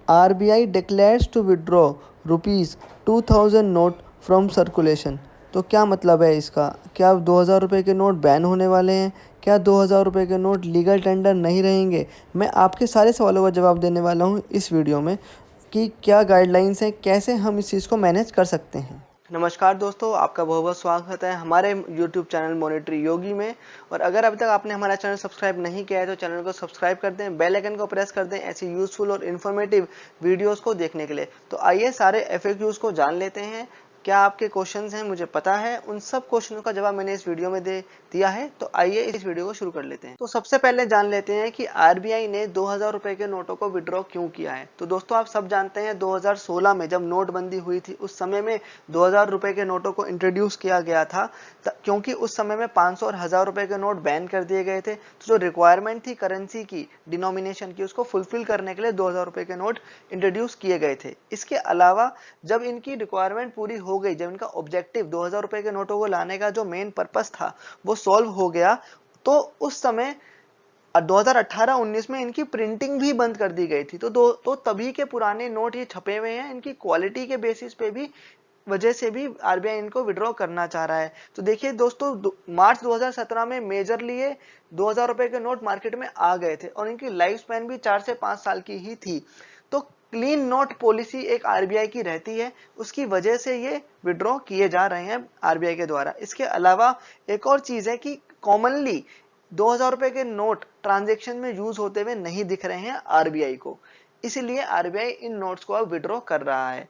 RBI declares to withdraw ₹2000 note from circulation. तो क्या मतलब है इसका? क्या 2000 रुपये के नोट बैन होने वाले हैं? क्या 2000 रुपये के नोट लीगल टेंडर नहीं रहेंगे? मैं आपके सारे सवालों का जवाब देने वाला हूँ इस वीडियो में कि क्या गाइडलाइंस हैं, कैसे हम इस चीज़ को मैनेज कर सकते हैं। नमस्कार दोस्तों, आपका बहुत बहुत स्वागत है हमारे YouTube चैनल मॉनेटरी योगी में। और अगर अभी तक आपने हमारा चैनल सब्सक्राइब नहीं किया है तो चैनल को सब्सक्राइब कर दें, बेल आइकन को प्रेस कर दें ऐसी यूजफुल और इन्फॉर्मेटिव वीडियोस को देखने के लिए। तो आइए सारे FAQs को जान लेते हैं। क्या आपके क्वेश्चंस हैं मुझे पता है, उन सब क्वेश्चनों का जवाब मैंने इस वीडियो में दे दिया है। तो आइए इस वीडियो को शुरू कर लेते हैं। तो सबसे पहले जान लेते हैं कि आरबीआई ने 2000 रुपए के नोटों को विड्रॉ क्यों किया है। तो दोस्तों आप सब जानते हैं 2016 में जब नोटबंदी हुई थी उस समय में 2000 रुपए के नोटों को इंट्रोड्यूस किया गया था, क्योंकि उस समय में 500 और 1000 रुपए के नोट बैन कर दिए गए थे। तो जो रिक्वायरमेंट थी करेंसी की, डिनोमिनेशन की, उसको फुलफिल करने के लिए 2000 रुपए के नोट इंट्रोड्यूस किए गए थे। इसके अलावा जब इनकी रिक्वायरमेंट पूरी हो गई, जब इनका ऑब्जेक्टिव 2000 रुपए के नोटों को लाने का जो मेन पर्पस था वो सॉल्व हो गया, तो उस समय 2018-19 में इनकी प्रिंटिंग भी बंद कर दी गई थी। तो तभी के पुराने नोट ये छपे हुए हैं। इनकी क्वालिटी के बेसिस पे भी वजह से भी आरबीआई इनको विड्रॉ करना चाह रहा है। तो देखिए दोस्तों, मार्च 2017 में मेजरली ये 2000 रुपए के नोट मार्केट में आ गए थे और इनकी लाइफ स्पैन भी 4 से 5 साल की ही थी। तो क्लीन नोट पॉलिसी एक आरबीआई की रहती है, उसकी वजह से ये विड्रॉ किए जा रहे हैं आरबीआई के द्वारा। इसके अलावा एक और चीज है कि कॉमनली 2000 रुपए के नोट ट्रांजैक्शन में यूज होते हुए नहीं दिख रहे हैं आरबीआई को, इसलिए आरबीआई इन नोट्स को अब विड्रॉ कर रहा है।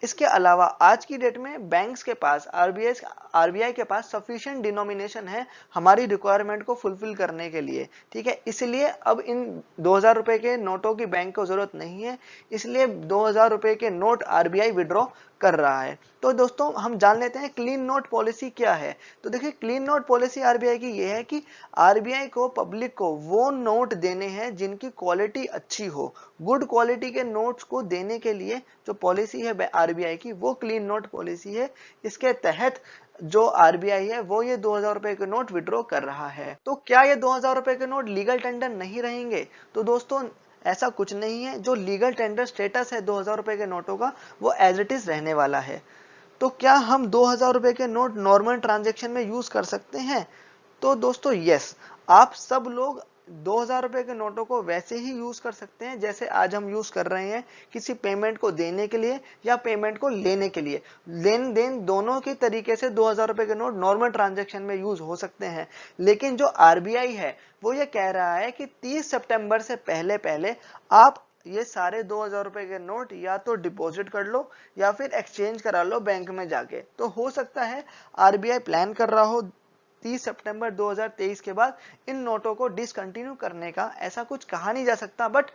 इसके अलावा आज की डेट में बैंक्स के पास, आरबीआई के पास सफिशिएंट डिनोमिनेशन है हमारी रिक्वायरमेंट को फुलफिल करने के लिए, ठीक है। इसलिए अब इन 2000 रुपए के नोटों की बैंक को जरूरत नहीं है, इसलिए 2000 रुपए के नोट आरबीआई विड्रॉ कर रहा है। तो दोस्तों हम जान लेते हैं क्लीन नोट पॉलिसी क्या है। तो देखिए, क्लीन नोट पॉलिसी आरबीआई की ये है कि आरबीआई को पब्लिक को वो नोट देने हैं जिनकी क्वालिटी अच्छी हो। गुड क्वालिटी के नोट्स को देने के लिए जो पॉलिसी है आरबीआई की, वो क्लीन नोट पॉलिसी है। इसके तहत जो आरबीआई है वो ये 2000 रुपए के नोट विड्रॉ कर रहा है। तो क्या ये 2000 रुपए के नोट लीगल टेंडर नहीं रहेंगे? तो दोस्तों ऐसा कुछ नहीं है। जो लीगल टेंडर स्टेटस है 2000 रुपए के नोटों का, वो एज इट इज रहने वाला है। तो क्या हम 2000 रुपए के नोट नॉर्मल ट्रांजैक्शन में यूज कर सकते हैं? तो दोस्तों यस, आप सब लोग 2000 रुपए के नोटों को वैसे ही यूज कर सकते हैं जैसे आज हम यूज कर रहे हैं, किसी पेमेंट को देने के लिए या पेमेंट को लेने के लिए। लेन देन दोनों की तरीके से 2000 रुपए के नोट नॉर्मल ट्रांजैक्शन में यूज हो सकते हैं। लेकिन जो आरबीआई है वो ये कह रहा है कि 30 सितंबर से पहले पहले आप ये सारे 2000 रुपए के नोट या तो डिपॉजिट कर लो या फिर एक्सचेंज करा लो बैंक में जाके। तो हो सकता है आरबीआई प्लान कर रहा हो 30 सितंबर 2023 के बाद इन नोटों को डिसकंटिन्यू करने का। ऐसा कुछ कहा नहीं जा सकता, बट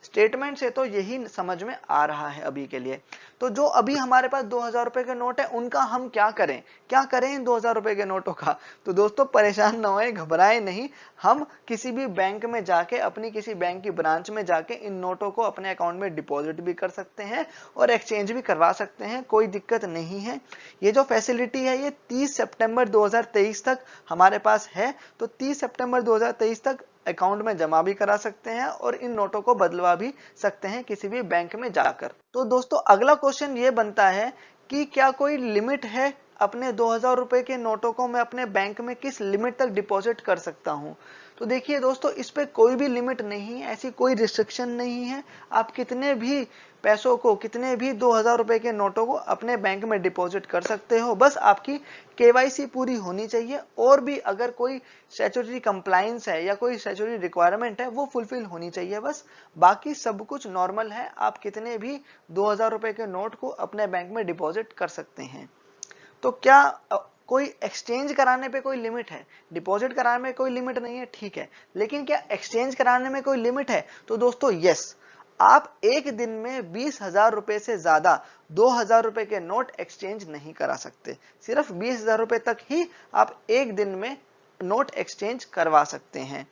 स्टेटमेंट से तो यही समझ में आ रहा है अभी के लिए। तो जो अभी हमारे पास 2000 रुपए के नोट है उनका हम क्या करें? क्या करें इन 2000 रुपए के नोटों का? तो दोस्तों परेशान ना होए, घबराएं नहीं। हम किसी भी बैंक में जाके, अपनी किसी बैंक की ब्रांच में जाके इन नोटों को अपने अकाउंट में डिपॉजिट भी कर सकते हैं और एक्सचेंज भी करवा सकते हैं, कोई दिक्कत नहीं है। ये जो फैसिलिटी है ये 30 सितंबर 2023 तक हमारे पास है। तो 30 सितंबर 2023 तक अकाउंट में जमा भी करा सकते हैं और इन नोटों को बदलवा भी सकते हैं किसी भी बैंक में जाकर। तो दोस्तों अगला क्वेश्चन ये बनता है कि क्या कोई लिमिट है? अपने 2000 रुपए के नोटों को मैं अपने बैंक में किस लिमिट तक डिपॉजिट कर सकता हूं? तो देखिए दोस्तों, इस पे कोई भी लिमिट नहीं है, ऐसी कोई रिस्ट्रिक्शन नहीं है। आप कितने भी पैसों को, कितने भी 2000 रुपए के नोटों को अपने बैंक में डिपॉजिट कर सकते हो। बस आपकी केवाईसी पूरी होनी चाहिए और भी अगर कोई स्टैट्यूटरी कंप्लायंस है या कोई स्टैट्यूटरी रिक्वायरमेंट है वो फुलफिल होनी चाहिए बस। बाकी सब कुछ नॉर्मल है, आप कितने भी 2000 रुपए के नोट को अपने बैंक में डिपॉजिट कर सकते हैं। तो क्या कोई एक्सचेंज कराने पे कोई लिमिट है? डिपॉजिट कराने में कोई लिमिट नहीं है, ठीक है। लेकिन क्या एक्सचेंज कराने में कोई लिमिट है? तो दोस्तों यस, आप एक दिन में 20,000 रुपए से ज्यादा 2000 रुपए के नोट एक्सचेंज नहीं करा सकते। सिर्फ 20,000 रुपए तक ही आप एक दिन में नोट एक्सचेंज करवा सकते हैं।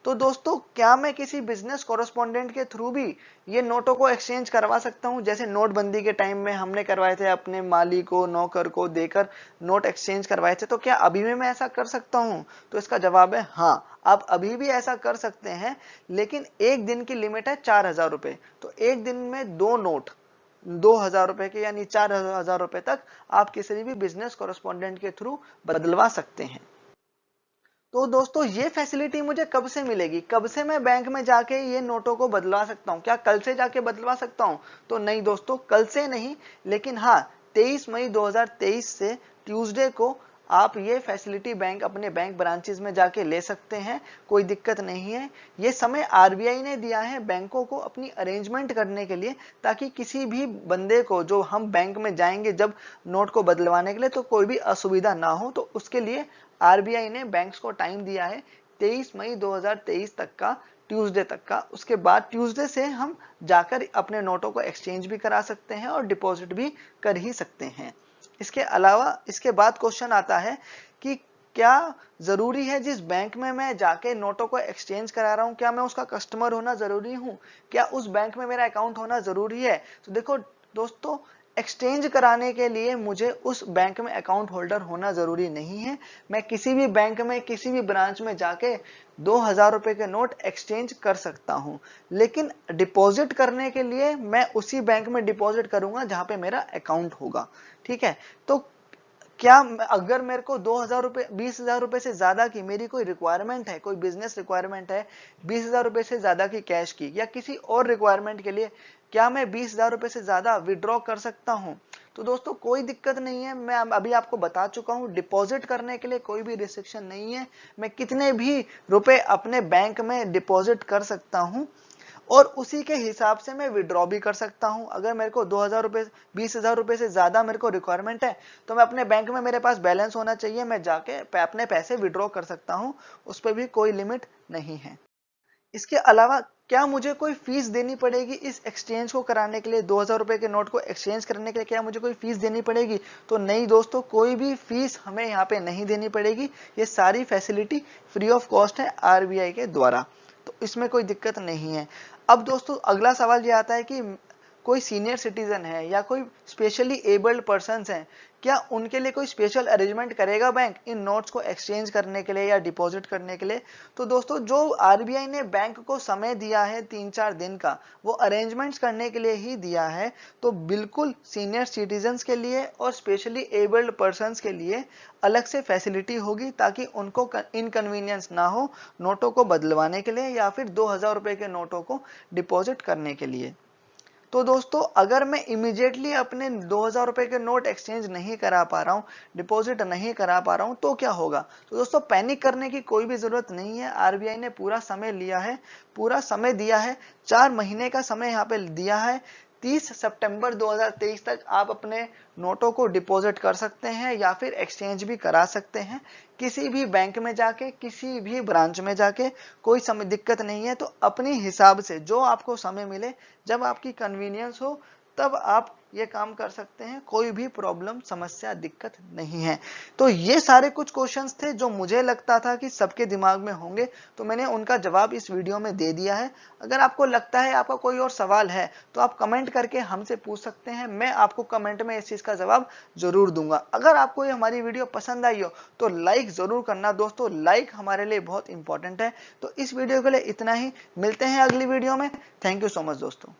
तो दोस्तों क्या मैं किसी बिजनेस कॉरेस्पॉन्डेंट के थ्रू भी ये नोटों को एक्सचेंज करवा सकता हूँ? जैसे नोटबंदी के टाइम में हमने करवाए थे, अपने माली को, नौकर को देकर नोट एक्सचेंज करवाए थे, तो क्या अभी भी मैं ऐसा कर सकता हूँ? तो इसका जवाब है हाँ, आप अभी भी ऐसा कर सकते हैं, लेकिन एक दिन की लिमिट है 4000 रुपए। तो एक दिन में 2 नोट 2000 रुपए के यानी 4000 रुपए तक आप किसी भी बिजनेस कॉरेस्पॉन्डेंट के थ्रू बदलवा सकते हैं। तो दोस्तों ये फैसिलिटी मुझे कब से मिलेगी? कब से मैं बैंक में जाके ये नोटों को बदलवा सकता हूँ? क्या कल से जाके बदलवा सकता हूँ? तो नहीं दोस्तों, कल से नहीं, लेकिन हाँ 23 मई 2023 से ट्यूसडे को आप ये फैसिलिटी बैंक अपने बैंक ब्रांचेस में जाके ले सकते हैं, कोई दिक्कत नहीं है। ये समय आरबीआई ने दिया है बैंकों को अपनी अरेंजमेंट करने के लिए, ताकि किसी भी बंदे को, जो हम बैंक में जाएंगे जब नोट को बदलवाने के लिए, तो कोई भी असुविधा ना हो। तो उसके लिए आरबीआई ने बैंक्स को टाइम दिया है 23 मई 2023 तक का, ट्यूसडे तक का। उसके बाद ट्यूसडे से हम जाकर अपने नोटों को एक्सचेंज भी करा सकते हैं और डिपॉजिट भी कर ही सकते हैं। इसके अलावा इसके बाद क्वेश्चन आता है कि क्या जरूरी है जिस बैंक में मैं जाके नोटों को एक्सचेंज करा रहा हूं, क्या मैं उसका कस्टमर होना जरूरी हूं? क्या उस बैंक में मेरा अकाउंट होना जरूरी है? तो देखो दोस्तों, एक्सचेंज कराने के लिए मुझे उस बैंक में अकाउंट होल्डर होना जरूरी नहीं है। मैं किसी भी बैंक में, किसी भी ब्रांच में जाके 2000 रुपए के नोट एक्सचेंज कर सकता हूं, लेकिन डिपॉजिट करने के लिए मैं उसी बैंक में डिपॉजिट करूंगा जहां पे मेरा अकाउंट होगा। ठीक है, तो क्या अगर मेरे को 2000 रुपए, 20,000 रुपए से ज्यादा की मेरी कोई रिक्वायरमेंट है, कोई बिजनेस रिक्वायरमेंट है 20,000 रुपए से ज्यादा की कैश की, या किसी और रिक्वायरमेंट के लिए, क्या मैं 20,000 रुपए से ज्यादा विड्रॉ कर सकता हूं? तो दोस्तों कोई दिक्कत नहीं है। मैं अभी आपको बता चुका हूं, डिपॉजिट करने के लिए कोई भी रिस्ट्रिक्शन नहीं है। मैं कितने भी रुपए अपने बैंक में डिपॉजिट कर सकता हूं और उसी के हिसाब से मैं विड्रॉ भी कर सकता हूं। अगर मेरे को 2000 रुपए, 20,000 रुपए से ज्यादा मेरे को रिक्वायरमेंट है, तो मैं अपने बैंक में, मेरे पास बैलेंस होना चाहिए, मैं जाके अपने पैसे विड्रॉ कर सकता हूं, उस पर भी कोई लिमिट नहीं है। इसके अलावा क्या मुझे कोई फीस देनी पड़ेगी इस एक्सचेंज को कराने के लिए? 2000 रुपए के नोट को एक्सचेंज करने के लिए क्या मुझे कोई फीस देनी पड़ेगी? तो नहीं दोस्तों, कोई भी फीस हमें यहाँ पे नहीं देनी पड़ेगी। ये सारी फैसिलिटी फ्री ऑफ कॉस्ट है आरबीआई के द्वारा, तो इसमें कोई दिक्कत नहीं है। अब दोस्तों अगला सवाल ये आता है कि कोई सीनियर सिटीजन है या कोई स्पेशली एबल्ड पर्सन हैं, क्या उनके लिए कोई स्पेशल अरेंजमेंट करेगा बैंक इन नोट्स को एक्सचेंज करने के लिए या डिपॉजिट करने के लिए? तो दोस्तों जो आरबीआई ने बैंक को समय दिया है 3-4 दिन का, वो अरेंजमेंट्स करने के लिए ही दिया है। तो बिल्कुल सीनियर सिटीजन्स के लिए और स्पेशली एबल्ड पर्सन के लिए अलग से फैसिलिटी होगी, ताकि उनको इनकन्वीनियंस ना हो नोटों को बदलवाने के लिए या फिर 2000 रुपए के नोटों को डिपॉजिट करने के लिए। तो दोस्तों अगर मैं इमीडिएटली अपने 2000 रुपए के नोट एक्सचेंज नहीं करा पा रहा हूं, डिपॉजिट नहीं करा पा रहा हूं, तो क्या होगा? तो दोस्तों पैनिक करने की कोई भी जरूरत नहीं है। आरबीआई ने पूरा समय लिया है, पूरा समय दिया है, 4 महीने का समय यहाँ पे दिया है। 30 सितंबर 2023 तक आप अपने नोटों को डिपॉजिट कर सकते हैं या फिर एक्सचेंज भी करा सकते हैं, किसी भी बैंक में जाके, किसी भी ब्रांच में जाके, कोई समय दिक्कत नहीं है। तो अपने हिसाब से जो आपको समय मिले, जब आपकी कन्वीनियंस हो, तब आप ये काम कर सकते हैं, कोई भी प्रॉब्लम, समस्या, दिक्कत नहीं है। तो ये सारे कुछ क्वेश्चंस थे जो मुझे लगता था कि सबके दिमाग में होंगे, तो मैंने उनका जवाब इस वीडियो में दे दिया है। अगर आपको लगता है आपका कोई और सवाल है, तो आप कमेंट करके हमसे पूछ सकते हैं, मैं आपको कमेंट में इस चीज का जवाब जरूर दूंगा। अगर आपको ये हमारी वीडियो पसंद आई हो तो लाइक जरूर करना दोस्तों, लाइक हमारे लिए बहुत इंपॉर्टेंट है। तो इस वीडियो के लिए इतना ही, मिलते हैं अगली वीडियो में। थैंक यू सो मच दोस्तों।